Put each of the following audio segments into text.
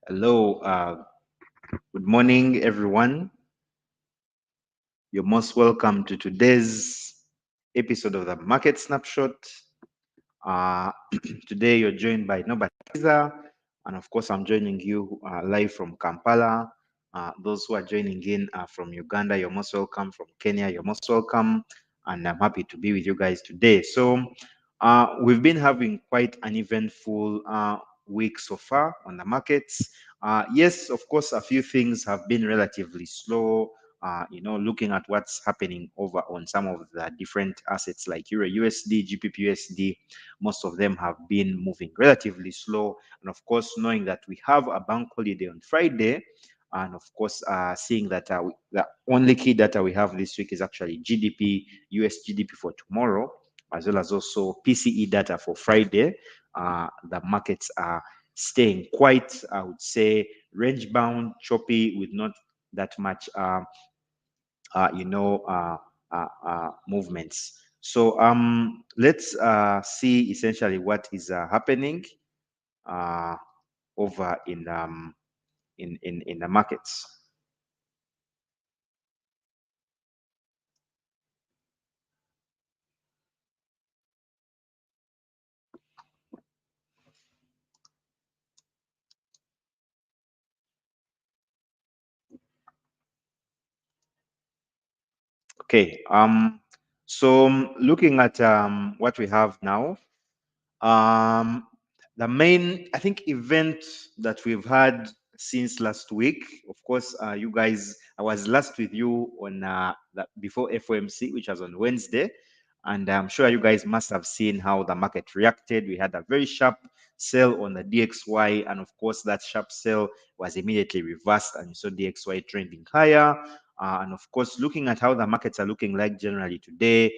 Hello, good morning, everyone. You're most welcome to today's episode of the Market Snapshot. Uh, Today, you're joined by Nobert, and of course, I'm joining you live from Kampala. Those who are joining in from Uganda, you're most welcome. From Kenya, you're most welcome. And I'm happy to be with you guys today. So, we've been having quite an eventful week so far on the markets. Yes, of course, a few things have been relatively slow. Looking at what's happening over on some of the different assets like Euro USD, GBP USD, most of them have been moving relatively slow. And of course, knowing that we have a bank holiday on Friday, and of course, seeing that the only key data we have this week is actually GDP, US GDP for tomorrow, as well as also PCE data for Friday. The markets are staying quite, I would say, range bound, choppy, with not that much, movements. So let's see essentially what is happening uh, over in the markets. Okay. So looking at what we have now, Um, the main, I think, event that we've had since last week, of course, you guys, I was last with you on before FOMC, which was on Wednesday, and I'm sure you guys must have seen how the market reacted. We had a very sharp sell on the DXY, and of course, that sharp sell was immediately reversed, and you saw DXY trending higher. And of course, looking at how the markets are looking like generally today,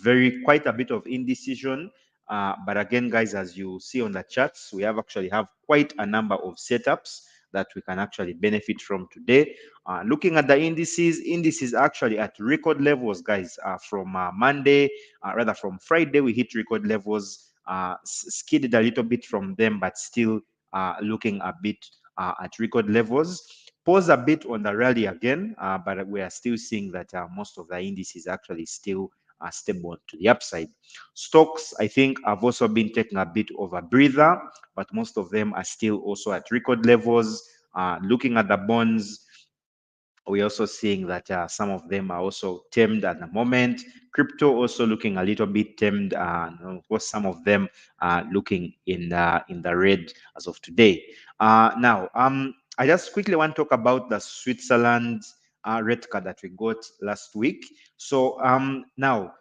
very quite a bit of indecision. But again, guys, as you see on the charts, we actually have quite a number of setups that we can actually benefit from today. Looking at the indices actually at record levels, guys. From Monday, rather from Friday, we hit record levels, skidded a little bit from them, but still looking a bit at record levels. Pause a bit on the rally again, but we are still seeing that most of the indices actually still are stable to the upside. Stocks, I think, have also been taking a bit of a breather, but most of them are still also at record levels. Looking at the bonds, we're also seeing that some of them are also tamed at the moment. Crypto also looking a little bit tamed. Of course, some of them are looking in the red as of today. Now, I just quickly want to talk about the Switzerland rate card that we got last week. So now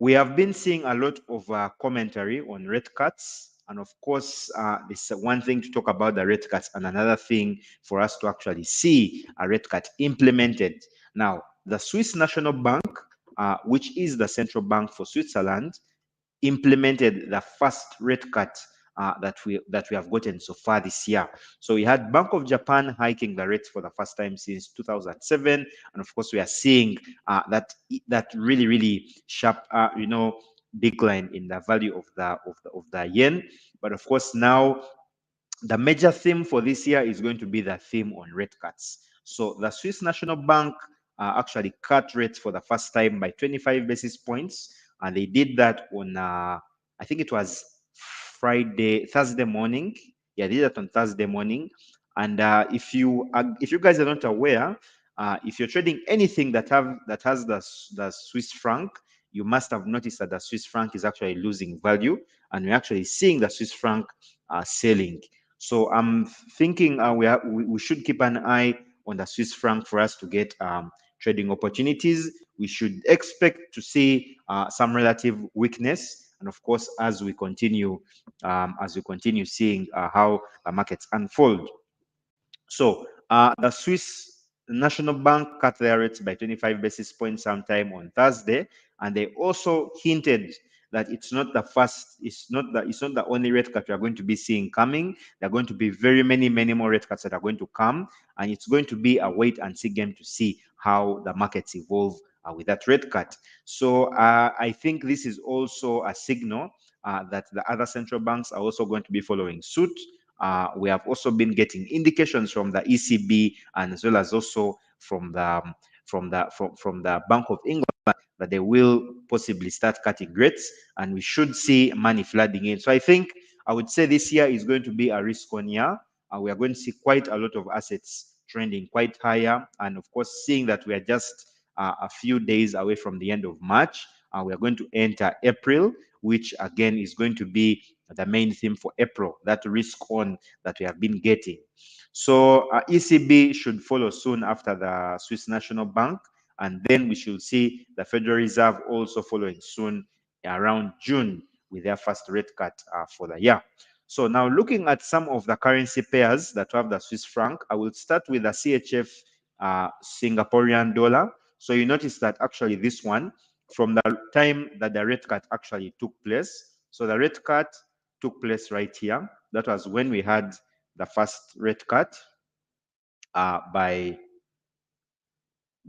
we have been seeing a lot of commentary on rate cuts. And of course, this is one thing to talk about the rate cuts, and another thing for us to actually see a rate cut implemented. Now, the Swiss National Bank, which is the central bank for Switzerland, implemented the first rate cut that we have gotten so far this year. So we had Bank of Japan hiking the rates for the first time since 2007, and of course we are seeing that really sharp decline in the value of the yen. But of course now the major theme for this year is going to be the theme on rate cuts. So the Swiss National Bank actually cut rates for the first time by 25 basis points, and they did that on I think it was Thursday morning. Yeah, they did that on Thursday morning. And if you guys are not aware, if you're trading anything that has the Swiss franc, you must have noticed that the Swiss franc is actually losing value, and we're actually seeing the Swiss franc selling. So I'm thinking we should keep an eye on the Swiss franc for us to get trading opportunities. We should expect to see some relative weakness, and of course, as we continue seeing how the markets unfold. So the Swiss National Bank cut their rates by 25 basis points sometime on Thursday, and they also hinted that it's not the only rate cut we are going to be seeing coming. There are going to be many more rate cuts that are going to come, and it's going to be a wait and see game to see how the markets evolve with that rate cut. So I think this is also a signal that the other central banks are also going to be following suit. We have also been getting indications from the ECB and as well as also from the Bank of England that they will possibly start cutting rates, and we should see money flooding in. So I think I would say this year is going to be a risk-on year. We are going to see quite a lot of assets trending quite higher, and of course, seeing that we are just a few days away from the end of March, we are going to enter April, which again is going to be the main theme for April, that risk on that we have been getting. So ECB should follow soon after the Swiss National Bank, and then we should see the Federal Reserve also following soon around June with their first rate cut for the year. So now looking at some of the currency pairs that have the Swiss franc, I will start with the CHF Singaporean dollar. So you notice that actually this one, from the time that the rate cut actually took place, so the rate cut took place right here. That was when we had the first rate cut by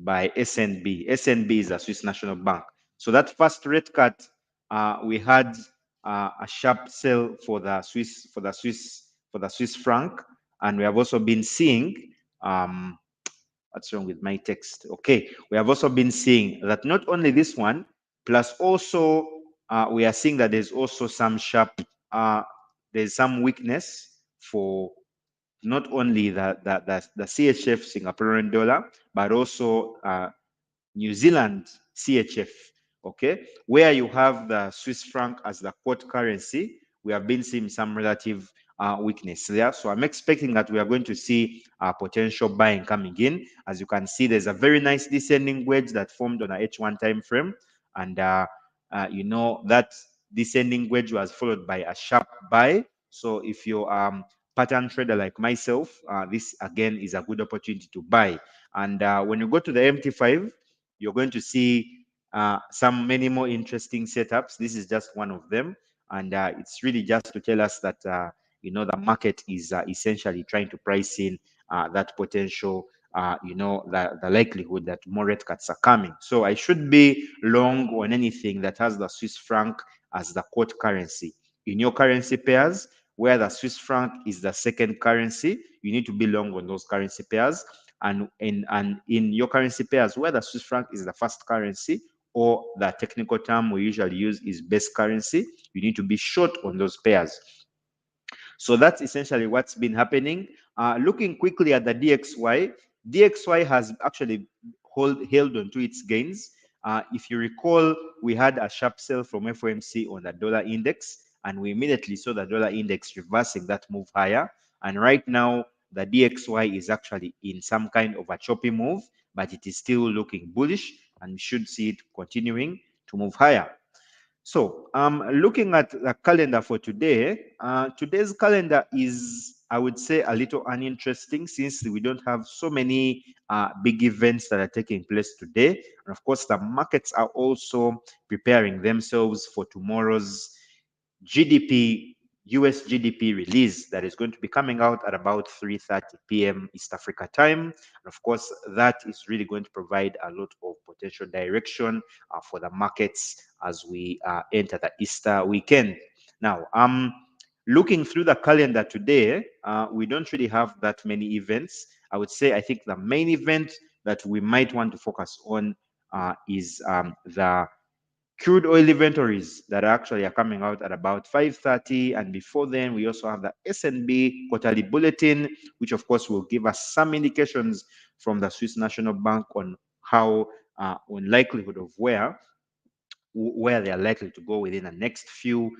SNB. SNB is a Swiss National Bank. So that first rate cut, we had a sharp sell for the Swiss franc, and we have also been seeing what's wrong with my text? Okay, we have also been seeing that not only this one, plus also we are seeing that there's also some sharp, there's some weakness for not only the CHF Singaporean dollar, but also New Zealand CHF, okay, where you have the Swiss franc as the quote currency. We have been seeing some relative weakness there. So I'm expecting that we are going to see potential buying coming in. As you can see, there's a very nice descending wedge that formed on a H1 time frame. And you know, that descending wedge was followed by a sharp buy. So if you're pattern trader like myself, this again is a good opportunity to buy. And when you go to the MT5, you're going to see many more interesting setups. This is just one of them, and it's really just to tell us that you know, the market is essentially trying to price in that potential, you know, the likelihood that more rate cuts are coming. So I should be long on anything that has the Swiss franc as the quote currency. In your currency pairs, where the Swiss franc is the second currency, you need to be long on those currency pairs. And in your currency pairs, where the Swiss franc is the first currency, or the technical term we usually use is base currency, you need to be short on those pairs. So that's essentially what's been happening. Looking quickly at the DXY, DXY has actually held on to its gains. If you recall, we had a sharp sell from FOMC on the dollar index, and we immediately saw the dollar index reversing that move higher. And right now, the DXY is actually in some kind of a choppy move, but it is still looking bullish, and we should see it continuing to move higher. So looking at the calendar for today, today's calendar is, I would say, a little uninteresting since we don't have so many big events that are taking place today. And of course, the markets are also preparing themselves for tomorrow's GDP, US GDP release that is going to be coming out at about 3:30 p.m. East Africa time. And of course, that is really going to provide a lot of potential direction for the markets as we enter the Easter weekend. Now, looking through the calendar today, we don't really have that many events. I would say I think the main event that we might want to focus on is the crude oil inventories that actually are coming out at about 5:30, and before then we also have the SNB quarterly bulletin, which of course will give us some indications from the Swiss National Bank on how on likelihood of where they are likely to go within the next few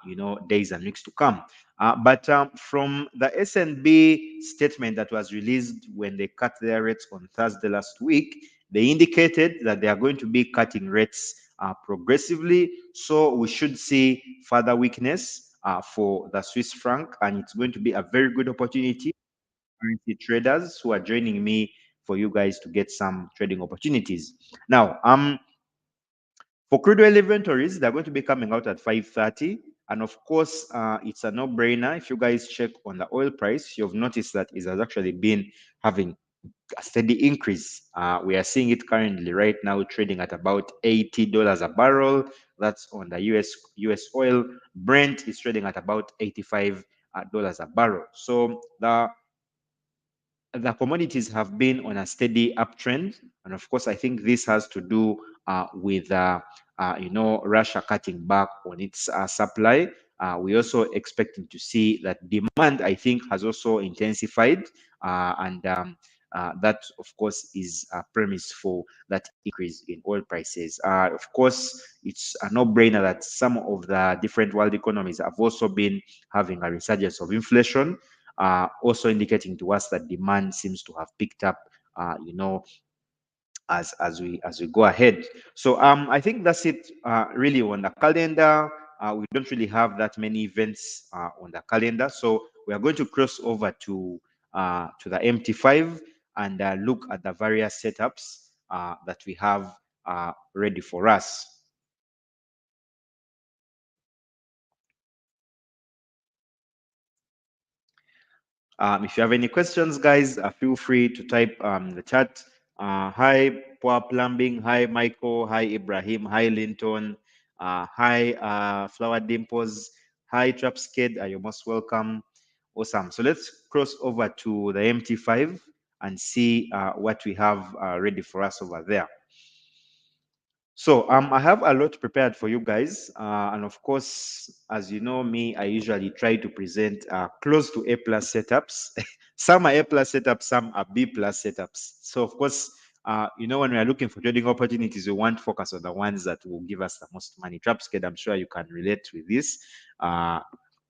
you know, days and weeks to come. But from the SNB statement that was released when they cut their rates on Thursday last week, they indicated that they are going to be cutting rates progressively. So we should see further weakness for the Swiss franc, and it's going to be a very good opportunity for currency traders who are joining me for you guys to get some trading opportunities. Now, for crude oil inventories, they're going to be coming out at 5:30. And of course, it's a no-brainer. If you guys check on the oil price, you've noticed that it has actually been having a steady increase. We are seeing it currently right now trading at about $80 a barrel. That's on the US oil. Brent is trading at about $85 dollars a barrel. So the commodities have been on a steady uptrend, and of course, I think this has to do with Russia cutting back on its supply. We also expecting to see that demand, I think, has also intensified, and that, of course, is a premise for that increase in oil prices. Of course, it's a no-brainer that some of the different world economies have also been having a resurgence of inflation, also indicating to us that demand seems to have picked up, as we go ahead. So I think that's it really on the calendar. We don't really have that many events on the calendar, so we are going to cross over to the MT5 and look at the various setups that we have ready for us. If you have any questions, guys, feel free to type in the chat. Hi, Poa Plumbing. Hi, Michael. Hi, Ibrahim. Hi, Linton. Hi, Flower Dimples. Hi, Trapskid. You're most welcome. Awesome. So let's cross over to the MT5 and see what we have ready for us over there. So I have a lot prepared for you guys, and of course, as you know me, I usually try to present close to A plus setups. Some are A plus setups, some are B plus setups. So of course, when we are looking for trading opportunities, we want to focus on the ones that will give us the most money. Trapskid, I'm sure you can relate with this.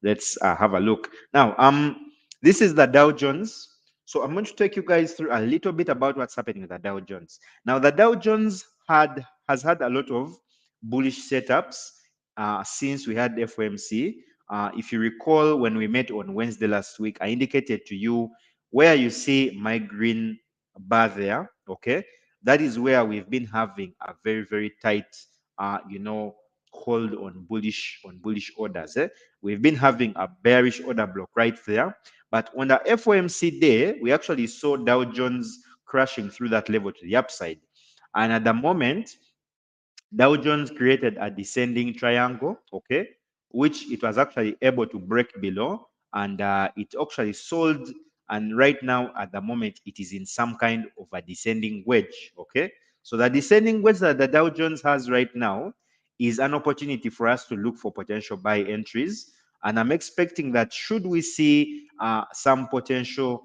Let's have a look now. This is the Dow Jones. So I'm going to take you guys through a little bit about what's happening with the Dow Jones. Now, the Dow Jones has had a lot of bullish setups since we had FOMC. If you recall, when we met on Wednesday last week, I indicated to you where you see my green bar there, okay? That is where we've been having a very, very tight, hold on bullish orders. We've been having a bearish order block right there. But on the FOMC day, we actually saw Dow Jones crashing through that level to the upside. And at the moment, Dow Jones created a descending triangle, okay, which it was actually able to break below, and it actually sold. And right now, at the moment, it is in some kind of a descending wedge, okay. So the descending wedge that the Dow Jones has right now is an opportunity for us to look for potential buy entries. And I'm expecting that should we see some potential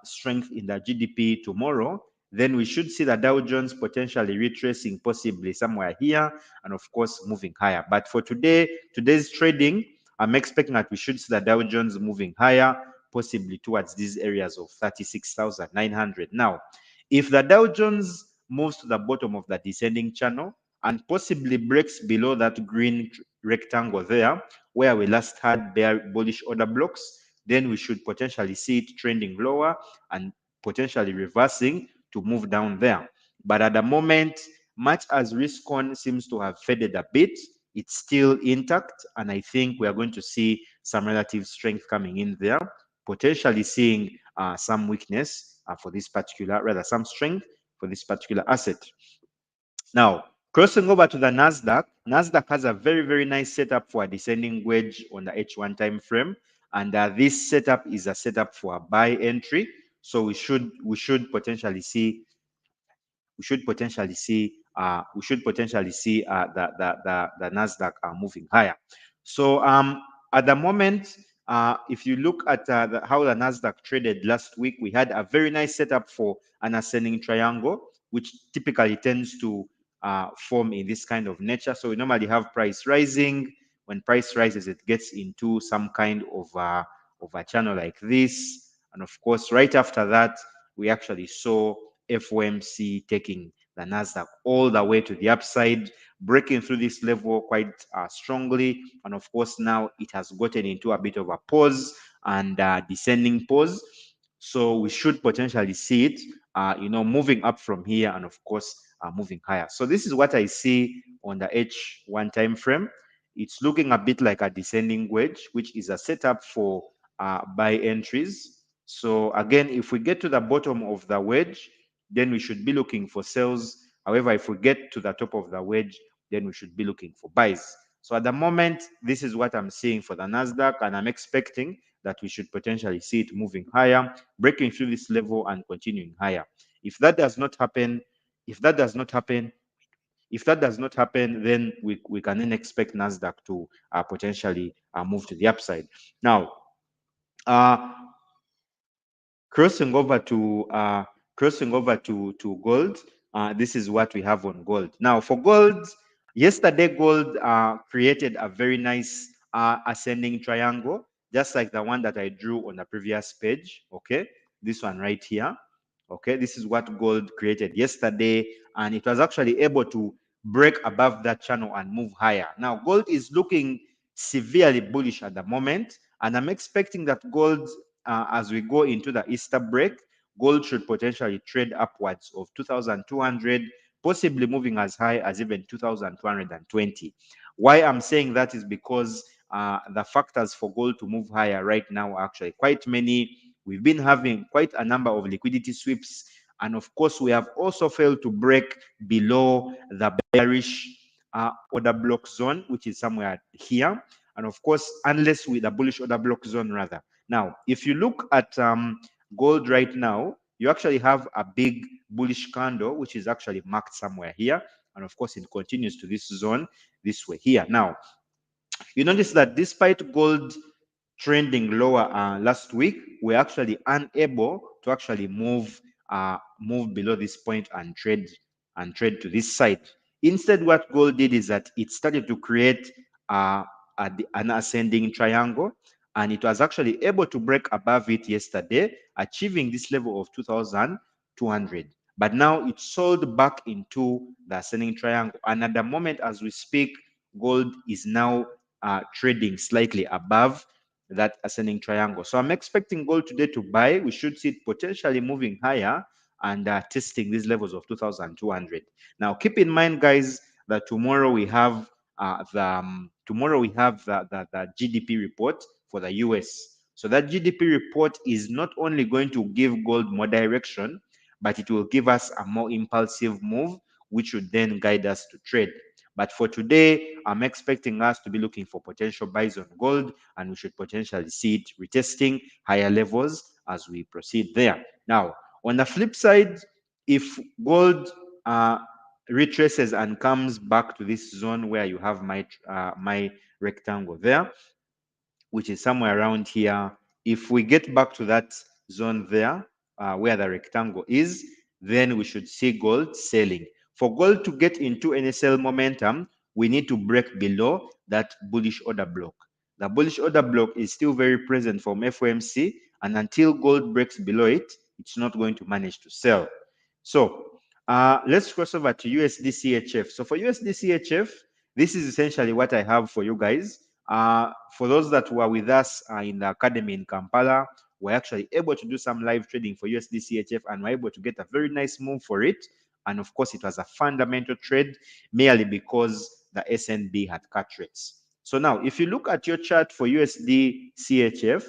strength in the GDP tomorrow, then we should see the Dow Jones potentially retracing possibly somewhere here, and of course moving higher. But for today's trading, I'm expecting that we should see the Dow Jones moving higher, possibly towards these areas of 36,900. Now, if the Dow Jones moves to the bottom of the descending channel and possibly breaks below that green rectangle there, where we last had bullish order blocks, then we should potentially see it trending lower and potentially reversing to move down there. But at the moment, much as risk on seems to have faded a bit, it's still intact, and I think we are going to see some relative strength coming in there, potentially seeing some weakness for this particular, rather some strength for this particular asset. Now, crossing over to the Nasdaq, Nasdaq has a very, very nice setup for a descending wedge on the H1 time frame, and this setup is a setup for a buy entry. So we should potentially see the Nasdaq moving higher. So at the moment, if you look at how the Nasdaq traded last week, we had a very nice setup for an ascending triangle, which typically tends to form in this kind of nature. So we normally have price rising. When price rises, it gets into some kind of a channel like this, and of course, right after that, we actually saw FOMC taking the Nasdaq all the way to the upside, breaking through this level quite strongly. And of course, now it has gotten into a bit of a pause and descending pause. So we should potentially see it, moving up from here, and of course, moving higher. So this is what I see on the H1 time frame. It's looking a bit like a descending wedge, which is a setup for buy entries. So again, if we get to the bottom of the wedge, then we should be looking for sales. However, if we get to the top of the wedge, then we should be looking for buys. So at the moment, this is what I'm seeing for the Nasdaq, and I'm expecting that we should potentially see it moving higher, breaking through this level and continuing higher. If that does not happen, if that does not happen, if that does not happen, then we can then expect Nasdaq to potentially move to the upside. Now, uh, crossing over to gold, this is what we have on gold. Now for gold, yesterday gold created a very nice ascending triangle, just like the one that I drew on the previous page. Okay, this one right here. Okay, this is what gold created yesterday, and it was actually able to break above that channel and move higher. Now gold is looking severely bullish at the moment, and I'm expecting that gold, as we go into the Easter break, gold should potentially trade upwards of 2,200, possibly moving as high as even 2,220. Why I'm saying that is because the factors for gold to move higher right now are actually quite many. We've been having quite a number of liquidity sweeps, and of course, we have also failed to break below the bearish order block zone, which is somewhere here. And of course, unless with a bullish order block zone rather. Now, if you look at gold right now, you actually have a big bullish candle, which is actually marked somewhere here. And of course, it continues to this zone this way here. Now, you notice that despite gold trending lower last week, we're actually unable to actually move below this point and trade to this side. Instead, what gold did is that it started to create an ascending triangle, and it was actually able to break above it yesterday, achieving this level of 2,200. But now it sold back into the ascending triangle, and at the moment as we speak, gold is now trading slightly above that ascending triangle. So I'm expecting gold today to buy. We should see it potentially moving higher and testing these levels of 2,200. Now, keep in mind, guys, that tomorrow we have the GDP report for the US. So that GDP report is not only going to give gold more direction, but it will give us a more impulsive move, which would then guide us to trade. But for today, I'm expecting us to be looking for potential buys on gold, and we should potentially see it retesting higher levels as we proceed there. Now, on the flip side, if gold retraces and comes back to this zone where you have my rectangle there, which is somewhere around here, if we get back to that zone there where the rectangle is, then we should see gold selling. For gold to get into any sell momentum, we need to break below that bullish order block. The bullish order block is still very present from FOMC, and until gold breaks below it, it's not going to manage to sell. So let's cross over to USD CHF. So for USD CHF, this is essentially what I have for you guys. For those that were with us in the academy in Kampala, we're actually able to do some live trading for USD CHF, and we're able to get a very nice move for it. And of course, it was a fundamental trade merely because the SNB had cut rates. So now, if you look at your chart for USD CHF,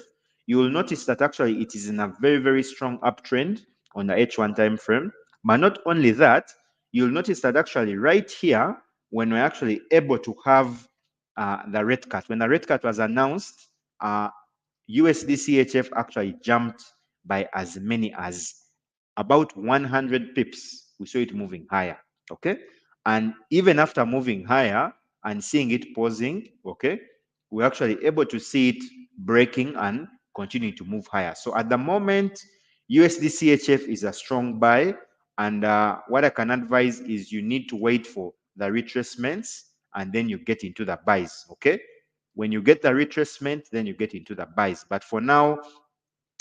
you will notice that actually it is in a very, very strong uptrend on the H1 time frame. But not only that, you'll notice that actually right here, when we're actually able to have the rate cut, when the rate cut was announced, USD CHF actually jumped by as many as about 100 pips. We saw it moving higher, okay? And even after moving higher and seeing it pausing, okay, we're actually able to see it breaking and continuing to move higher. So at the moment, USD CHF is a strong buy, and what I can advise is you need to wait for the retracements and then you get into the buys, okay? When you get the retracement, then you get into the buys. But for now,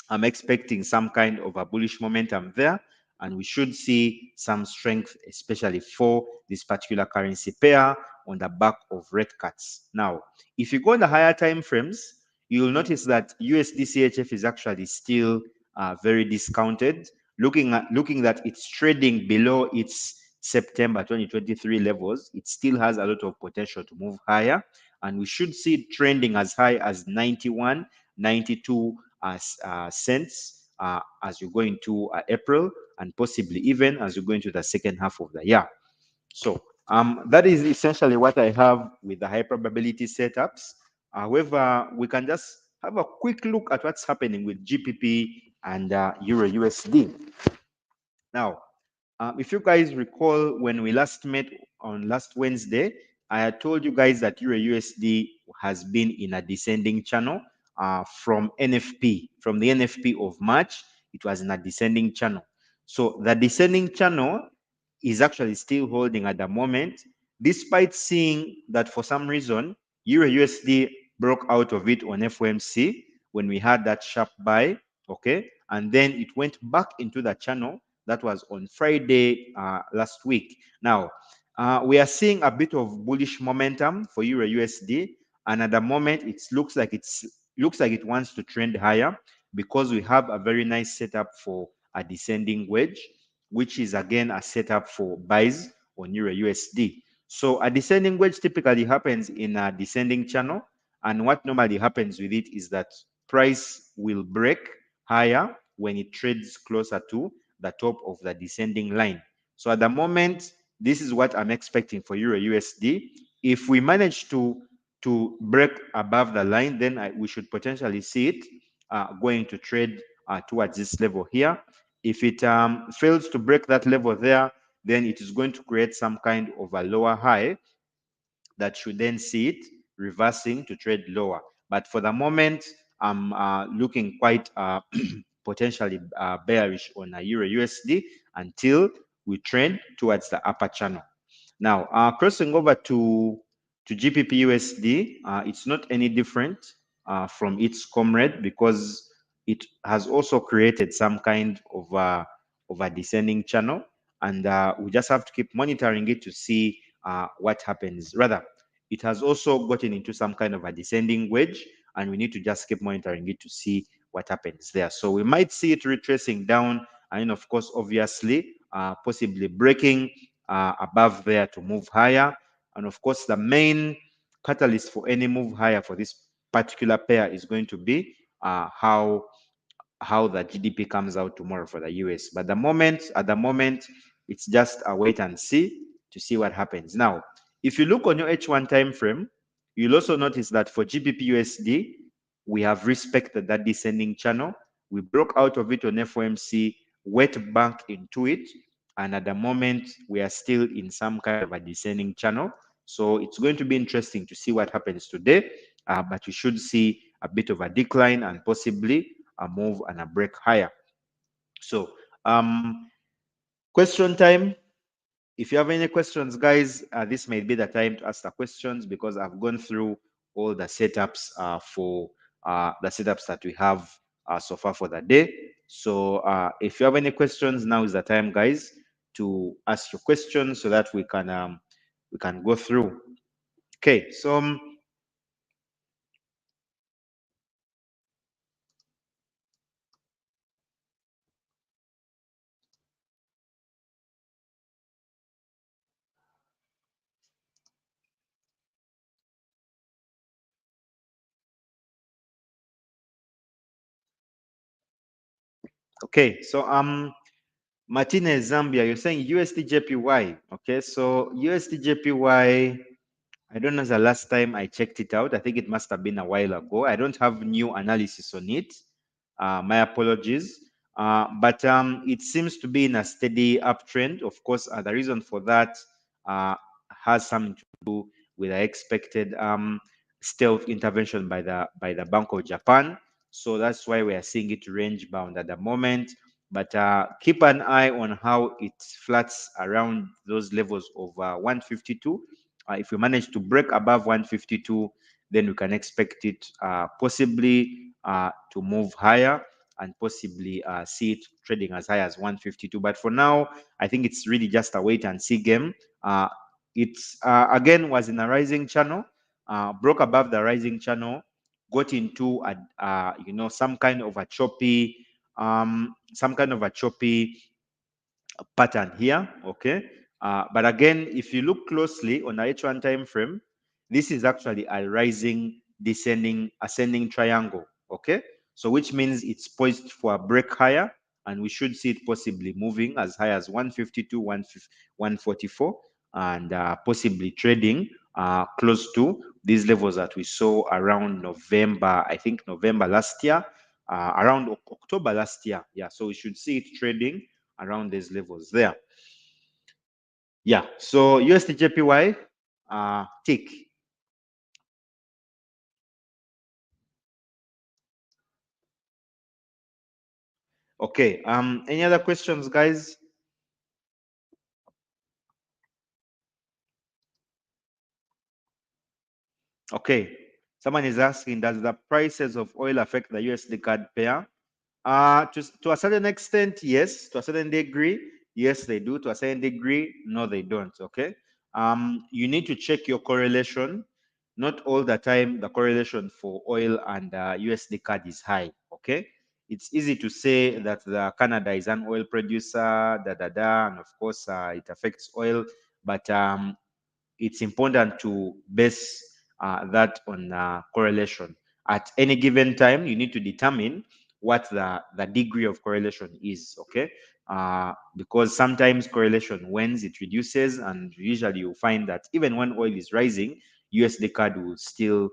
I'm expecting some kind of a bullish momentum there, and we should see some strength, especially for this particular currency pair on the back of rate cuts. Now, if you go on the higher time frames, you'll notice that USD CHF is actually still very discounted. Looking that it's trading below its September 2023 levels, it still has a lot of potential to move higher, and we should see it trending as high as 91, 92 cents as you go into April, and possibly even as you go into the second half of the year. So That is essentially what I have with the high probability setups. However, we can just have a quick look at what's happening with GPP and Euro USD. Now, if you guys recall, when we last met on last Wednesday, I had told you guys that Euro USD has been in a descending channel from NFP. From the NFP of March, it was in a descending channel. So the descending channel is actually still holding at the moment, despite seeing that for some reason, Euro USD broke out of it on FOMC when we had that sharp buy, okay? And then it went back into the channel that was on Friday last week. Now, we are seeing a bit of bullish momentum for Euro USD, and at the moment, it looks like it wants to trend higher because we have a very nice setup for a descending wedge, which is again a setup for buys on Euro USD. So a descending wedge typically happens in a descending channel, and what normally happens with it is that price will break higher when it trades closer to the top of the descending line. So at the moment, this is what I'm expecting for Euro USD. If we manage to break above the line, then we should potentially see it going to trade towards this level here. If it fails to break that level there, then it is going to create some kind of a lower high that should then see it reversing to trade lower. But for the moment, I'm looking quite potentially bearish on a Euro USD until we trend towards the upper channel. Now, crossing over to GBP USD, it's not any different from its comrade because it has also created some kind of a descending channel, and we just have to keep monitoring it to see what happens. Rather, it has also gotten into some kind of a descending wedge, and we need to just keep monitoring it to see what happens there. So we might see it retracing down, and of course, obviously, possibly breaking above there to move higher. And of course, the main catalyst for any move higher for this particular pair is going to be how the GDP comes out tomorrow for the US. But at the moment, it's just a wait and see to see what happens. Now, if you look on your H1 time frame, you'll also notice that for GBP USD, we have respected that descending channel. We broke out of it on FOMC, went back into it, and at the moment, we are still in some kind of a descending channel. So it's going to be interesting to see what happens today, but we should see a bit of a decline and possibly a move and a break higher. So question time. If you have any questions, guys, this may be the time to ask the questions because I've gone through all the setups for the setups that we have so far for the day. So if you have any questions, now is the time, guys, to ask your questions so that we can go through. Okay, so okay, so Martinez Zambia, you're saying USD JPY. Okay, so USD JPY. I don't know the last time I checked it out. I think it must have been a while ago. I don't have new analysis on it. My apologies. But it seems to be in a steady uptrend. Of course, the reason for that uh, has something to do with the expected stealth intervention by the Bank of Japan. So that's why we are seeing it range bound at the moment. But keep an eye on how it flats around those levels of 152. If we manage to break above 152, then we can expect it possibly to move higher and possibly see it trading as high as 152. But for now, I think it's really just a wait and see game. It's again was in a rising channel, broke above the rising channel, got into a some kind of a choppy pattern here, okay? But again, if you look closely on the H1 time frame, this is actually a rising, descending, ascending triangle, okay? So which means it's poised for a break higher, and we should see it possibly moving as high as 152, 144. and possibly trading close to these levels that we saw around November, I think November last year, around October last year. Yeah, so we should see it trading around these levels there. Yeah, so USD tick. Okay, any other questions, guys? Okay, someone is asking, does the prices of oil affect the USD CAD pair? To a certain extent, yes. To a certain degree, yes, they do. To a certain degree, no, they don't. Okay. You need to check your correlation. Not all the time the correlation for oil and USD CAD is high. Okay. It's easy to say that the Canada is an oil producer, and of course it affects oil, but it's important to base that on correlation. At any given time, you need to determine what the degree of correlation is, okay? Because sometimes correlation wanes, it reduces, and usually you find that even when oil is rising, USD CAD will still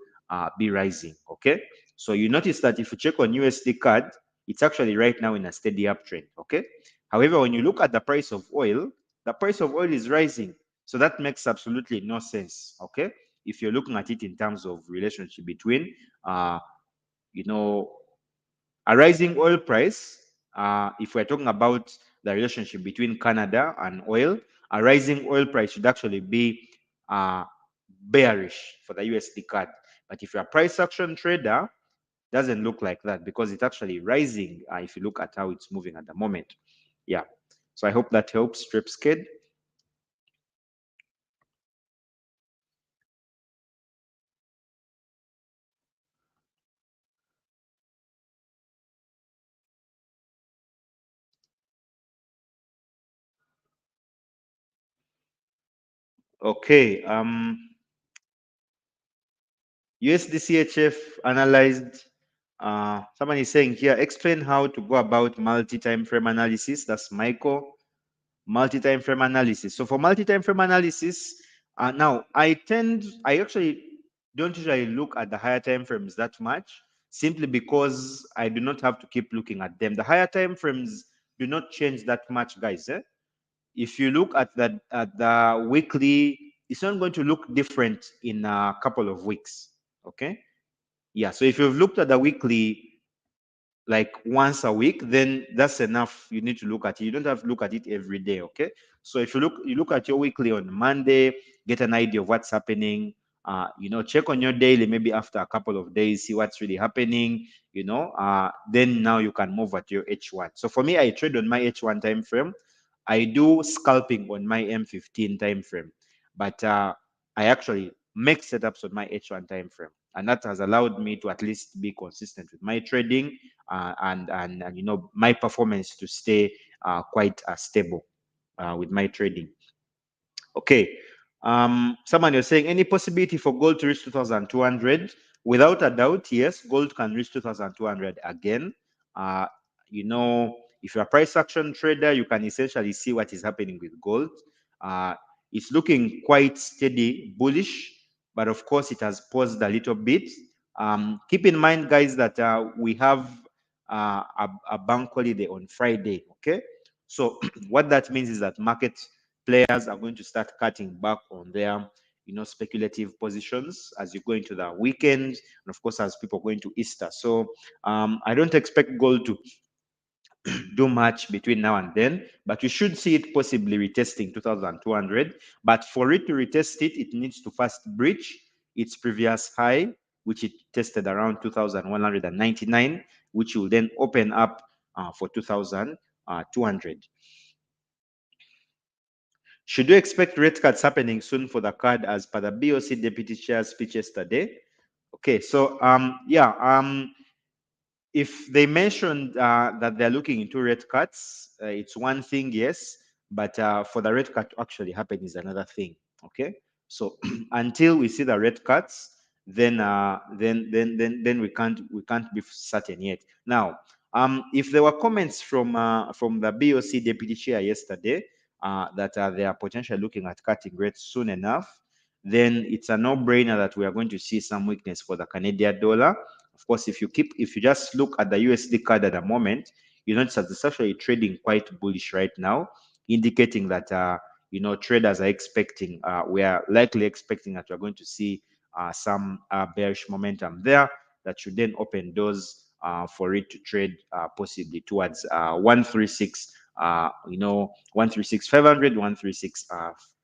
be rising, okay? So you notice that if you check on USD CAD, it's actually right now in a steady uptrend, okay? However, when you look at the price of oil, the price of oil is rising. So that makes absolutely no sense, okay? If you're looking at it in terms of relationship between, you know, a rising oil price, if we're talking about the relationship between Canada and oil, a rising oil price should actually be bearish for the USD CAD. But if you're a price action trader, doesn't look like that because it's actually rising if you look at how it's moving at the moment. Yeah. So I hope that helps, Stripskid. Okay. USD CHF analyzed. Someone is saying here, explain how to go about multi-time frame analysis. That's Michael. Multi-time frame analysis. So for multi-time frame analysis, now I actually don't usually look at the higher time frames that much, simply because I do not have to keep looking at them. The higher time frames do not change that much, guys. If you look at the weekly, it's not going to look different in a couple of weeks. Okay. Yeah. So if you've looked at the weekly like once a week, then that's enough. You need to look at it. You don't have to look at it every day. Okay. So if you look at your weekly on Monday, get an idea of what's happening. Check on your daily, maybe after a couple of days, see what's really happening. Then now you can move at your H1. So for me, I trade on my H1 time frame. I do scalping on my M15 time frame, but I actually make setups on my H1 time frame, and that has allowed me to at least be consistent with my trading and my performance to stay quite stable with my trading. Okay. Someone you're saying any possibility for gold to reach 2,200? Without a doubt, yes, gold can reach 2,200 again. Uh, if you're a price action trader, you can essentially see what is happening with gold. Uh, it's looking quite steady, bullish, but of course it has paused a little bit. Keep in mind, guys, that we have a bank holiday on Friday. Okay, so what that means is that market players are going to start cutting back on their speculative positions as you go into the weekend, and of course as people go into Easter. So I don't expect gold to do much between now and then, but we should see it possibly retesting 2,200. But for it to retest it, it needs to first breach its previous high, which it tested around 2,199, which will then open up for 2,200. Should we expect rate cuts happening soon for the card as per the BOC deputy chair's speech yesterday? Okay, so if they mentioned that they're looking into rate cuts, it's one thing, yes, but for the rate cut to actually happen is another thing. Okay, so until we see the rate cuts, then we can't be certain yet. Now, if there were comments from the BOC deputy chair yesterday, that they are potentially looking at cutting rates soon enough, then it's a no-brainer that we are going to see some weakness for the Canadian dollar. Of course, if you just look at the USD card at the moment, you notice that it's actually trading quite bullish right now, indicating that traders are expecting, we are likely expecting that we're going to see some bearish momentum there that should then open doors for it to trade possibly towards 136, 136 500, 136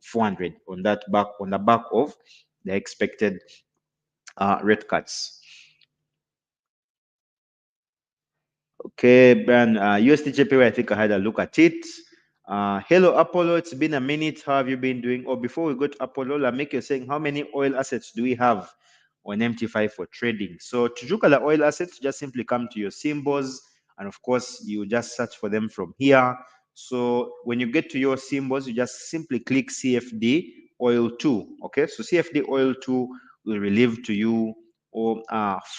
400 on the back of the expected rate cuts. Okay, Brian, USDJPY, I think I had a look at it. Hello, Apollo. It's been a minute. How have you been doing? Oh, before we go to Apollo, Lamik, you're saying how many oil assets do we have on MT5 for trading? So to look at the oil assets, just simply come to your symbols, and of course, you just search for them from here. So when you get to your symbols, you just simply click CFD oil 2. Okay, so CFD oil 2 will relieve to you all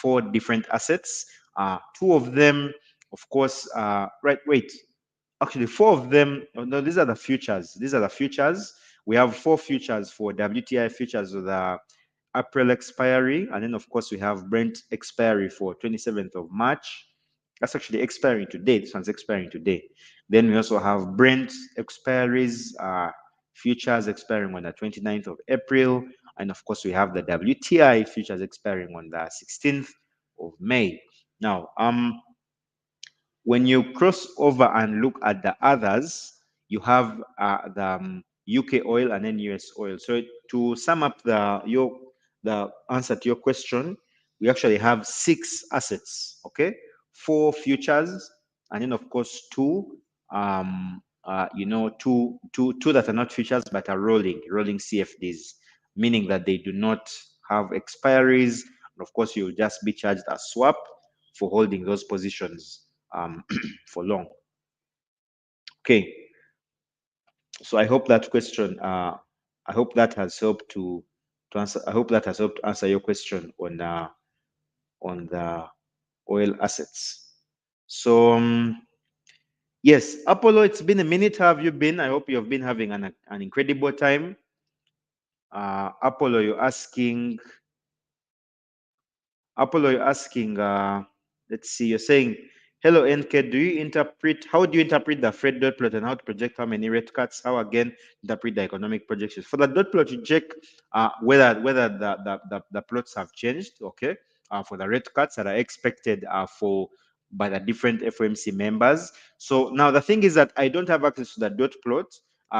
4 different assets. 2 of them, of course, wait. Actually, 4 of them, no, these are the futures. These are the futures. We have 4 futures for WTI futures with the April expiry. And then, of course, we have Brent expiry for 27th of March. That's actually expiring today. This one's expiring today. Then we also have Brent expiries, futures expiring on the 29th of April. And of course, we have the WTI futures expiring on the 16th of May. Now, when you cross over and look at the others, you have the UK oil and then US oil. So to sum up the answer to your question, we actually have 6 assets, okay? 4 futures, and then of course 2, two that are not futures but are rolling CFDs, meaning that they do not have expiries. And of course, you'll just be charged a swap for holding those positions for long. Okay, so I hope that question, I hope that has helped to answer. I hope that has helped to answer your question on the oil assets. So yes, Apollo, it's been a minute. How have you been? I hope you have been having an incredible time. Apollo, you're asking. Apollo, you're asking. Let's see. You're saying, "Hello, NK. How do you interpret the Fred dot plot and how to project how many rate cuts? How again interpret the economic projections for the dot plot? You check whether the plots have changed. Okay, for the rate cuts that are expected for by the different FOMC members. So now the thing is that I don't have access to the dot plot.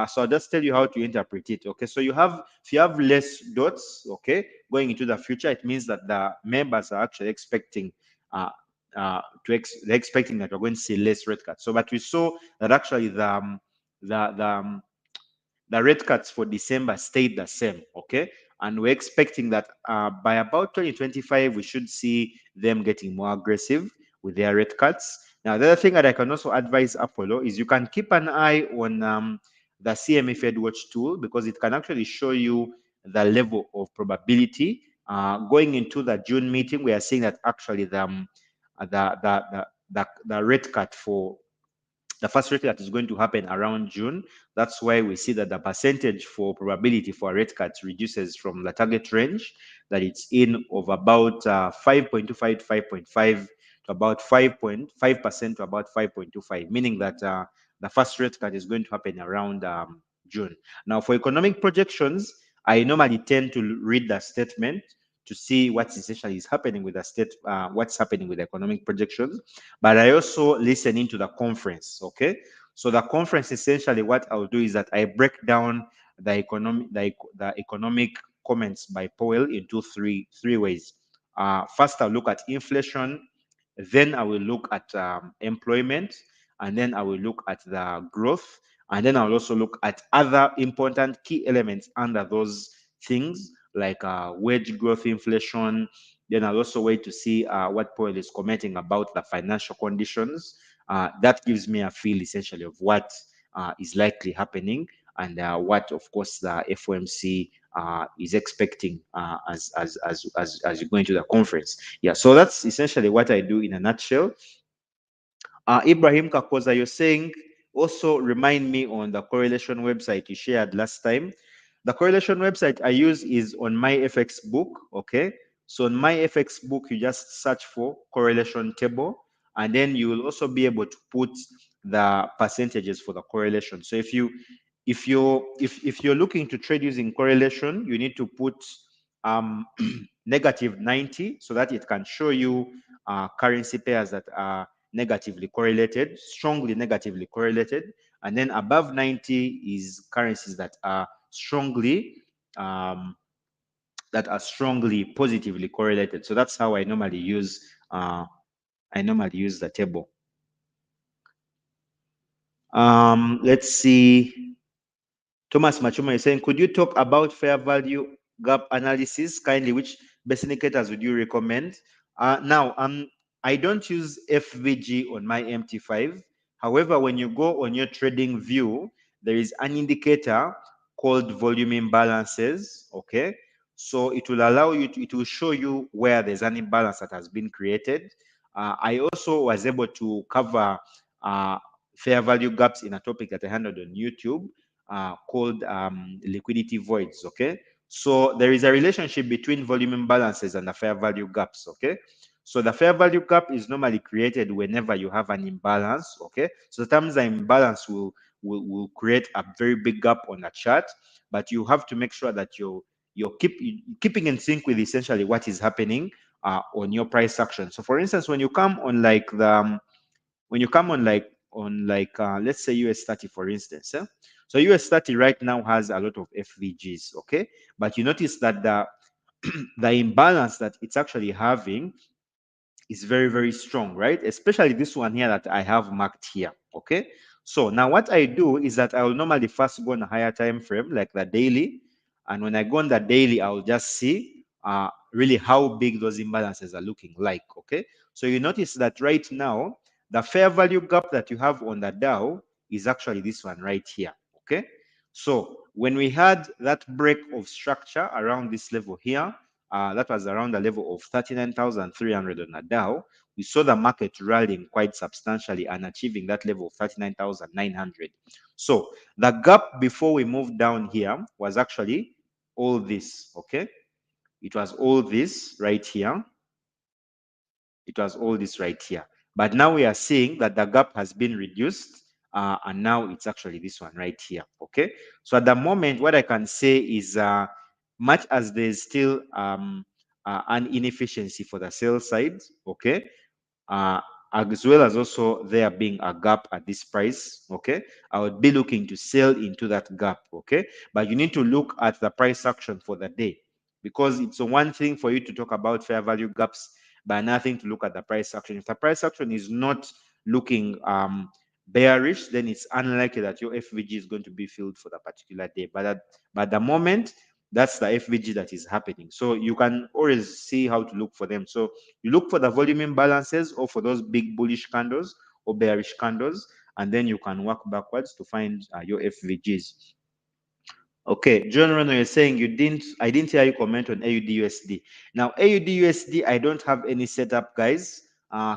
So I'll just tell you how to interpret it. Okay, so if you have less dots, okay, going into the future, it means that the members are actually expecting they're expecting that we're going to see less rate cuts. So, but we saw that actually the rate cuts for December stayed the same, okay? And we're expecting that by about 2025, we should see them getting more aggressive with their rate cuts. Now, the other thing that I can also advise Apollo is you can keep an eye on the CME Fed Watch tool, because it can actually show you the level of probability. Going into the June meeting, we are seeing that actually the rate cut for the first rate cut is going to happen around June. That's why we see that the percentage for probability for a rate cut reduces from the target range that it's in of about 5.25 to 5.5 to about 5.5% to about 5.25, meaning that the first rate cut is going to happen around June. Now, for economic projections, I normally tend to read the statement to see what essentially is happening with the what's happening with the economic projections. But I also listen into the conference. Okay, so the conference, essentially what I'll do is that I break down the economic comments by Powell into three ways. First, I'll look at inflation, then I will look at employment, and then I will look at the growth, and then I'll also look at other important key elements under those things, like wage growth, inflation. Then I'll also wait to see what Powell is commenting about the financial conditions. That gives me a feel essentially of what is likely happening, and what, of course, the FOMC is expecting as you go into the conference. Yeah, so that's essentially what I do in a nutshell. Ibrahim Kakoza, you're saying, also remind me on the correlation website you shared last time. The correlation website I use is on my FX book. Okay, so on my FX book, you just search for correlation table, and then you will also be able to put the percentages for the correlation. So if you're looking to trade using correlation, you need to put negative 90 so that it can show you currency pairs that are negatively correlated, strongly negatively correlated, and then above 90 is currencies um, that are strongly positively correlated. So that's how I normally use the table. Let's see. Thomas Machuma is saying, could you talk about fair value gap analysis kindly? Which best indicators would you recommend? Now, I don't use FVG on my MT5. However, when you go on your trading view, there is an indicator called volume imbalances. Okay, so it will allow you to, it will show you where there's an imbalance that has been created. I also was able to cover fair value gaps in a topic that I handled on YouTube called liquidity voids. Okay, so there is a relationship between volume imbalances and the fair value gaps. Okay, so the fair value gap is normally created whenever you have an imbalance. Okay, so sometimes the imbalance will create a very big gap on the chart, but you have to make sure that you're keeping in sync with essentially what is happening on your price action. So for instance, when you come on like the when you come on like let's say US30 for instance, so US30 right now has a lot of FVGs. Okay, but you notice that the imbalance that it's actually having is very, very strong, right? Especially this one here that I have marked here. Okay, so now what I do is that I will normally first go on a higher time frame like the daily, and when I go on the daily, I'll just see really how big those imbalances are looking like. Okay, so you notice that right now the fair value gap that you have on the Dow is actually this one right here. Okay, so when we had that break of structure around this level here, that was around the level of 39,300 on a Dow. We saw the market rallying quite substantially and achieving that level of 39,900. So the gap before we moved down here was actually all this. Okay, it was all this right here. It was all this right here. But now we are seeing that the gap has been reduced, and now it's actually this one right here. Okay, so at the moment, what I can say is much as there's still an inefficiency for the sell side, okay, uh, as well as also there being a gap at this price. Okay, I would be looking to sell into that gap. Okay, but you need to look at the price action for the day, because it's one thing for you to talk about fair value gaps, but nothing to look at the price action. If the price action is not looking bearish, then it's unlikely that your FVG is going to be filled for the particular day. But at the moment, that's the FVG that is happening. So you can always see how to look for them. So you look for the volume imbalances or for those big bullish candles or bearish candles, and then you can work backwards to find your FVGs. Okay, John Reno, you're saying I didn't hear you comment on AUD/USD. Now, AUD/USD, I don't have any setup, guys.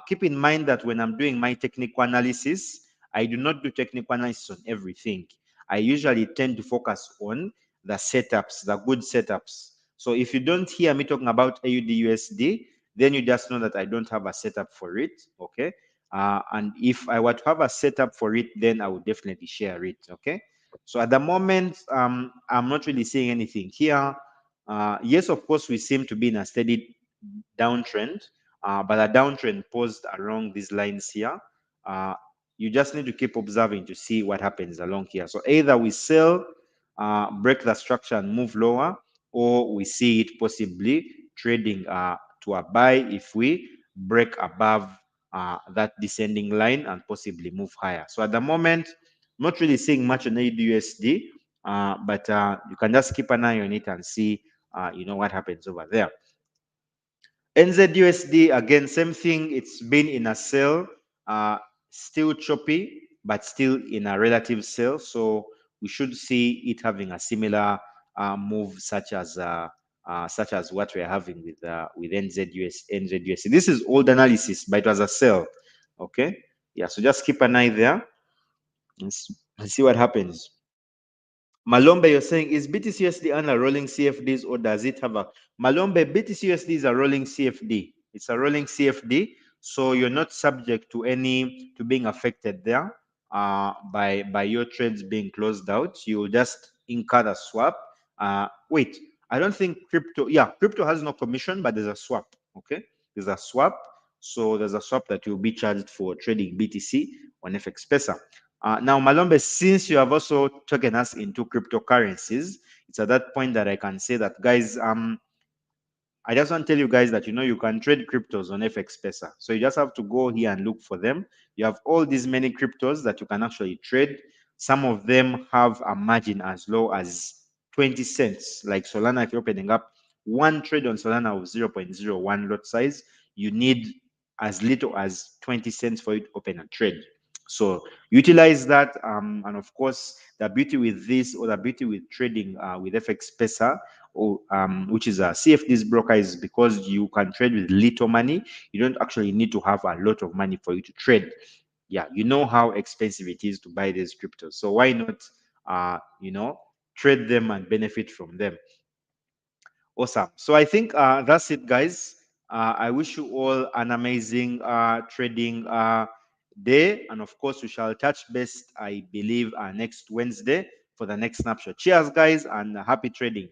Keep in mind that when I'm doing my technical analysis, I do not do technical analysis on everything. I usually tend to focus on the setups, the good setups. So if you don't hear me talking about AUD/USD, then you just know that I don't have a setup for it. Okay. And if I were to have a setup for it, then I would definitely share it. Okay. So at the moment, I'm not really seeing anything here. Yes, of course, we seem to be in a steady downtrend, but a downtrend paused along these lines here. Uh, you just need to keep observing to see what happens along here. So either we sell, break the structure and move lower, or we see it possibly trading to a buy if we break above that descending line and possibly move higher. So at the moment, not really seeing much on AUD/USD, but you can just keep an eye on it and see, what happens over there. NZUSD, again, same thing. It's been in a sell, still choppy, but still in a relative sell. So we should see it having a similar move, such as what we're having with NZUSD. This is old analysis, but it was a sell. Okay, yeah. So just keep an eye there. Let's see what happens. Malombe, you're saying, is BTCUSD under rolling CFDs or does it have a Malombe? BTCUSD is a rolling CFD. It's a rolling CFD, so you're not subject to being affected there by your trades being closed out. You will just incur the swap. Wait, I don't think crypto. Yeah, crypto has no commission, but there's a swap. Okay, there's a swap. So there's a swap that you'll be charged for trading BTC on FX Pesa. Now, Malombe, since you have also taken us into cryptocurrencies, it's at that point that I can say that, guys, I just want to tell you guys that you can trade cryptos on FX Pesa. So you just have to go here and look for them. You have all these many cryptos that you can actually trade. Some of them have a margin as low as 20 cents. Like Solana, if you're opening up one trade on Solana of 0.01 lot size, you need as little as 20 cents for you to open a trade. So utilize that. And of course, the beauty with this, or the beauty with trading with FX Pesa, or which is a CFD's broker, is because you can trade with little money. You don't actually need to have a lot of money for you to trade. Yeah, you know how expensive it is to buy these cryptos. So why not, trade them and benefit from them? Awesome. So I think that's it, guys. I wish you all an amazing trading day. And of course, we shall touch base, I believe, next Wednesday for the next snapshot. Cheers, guys, and happy trading.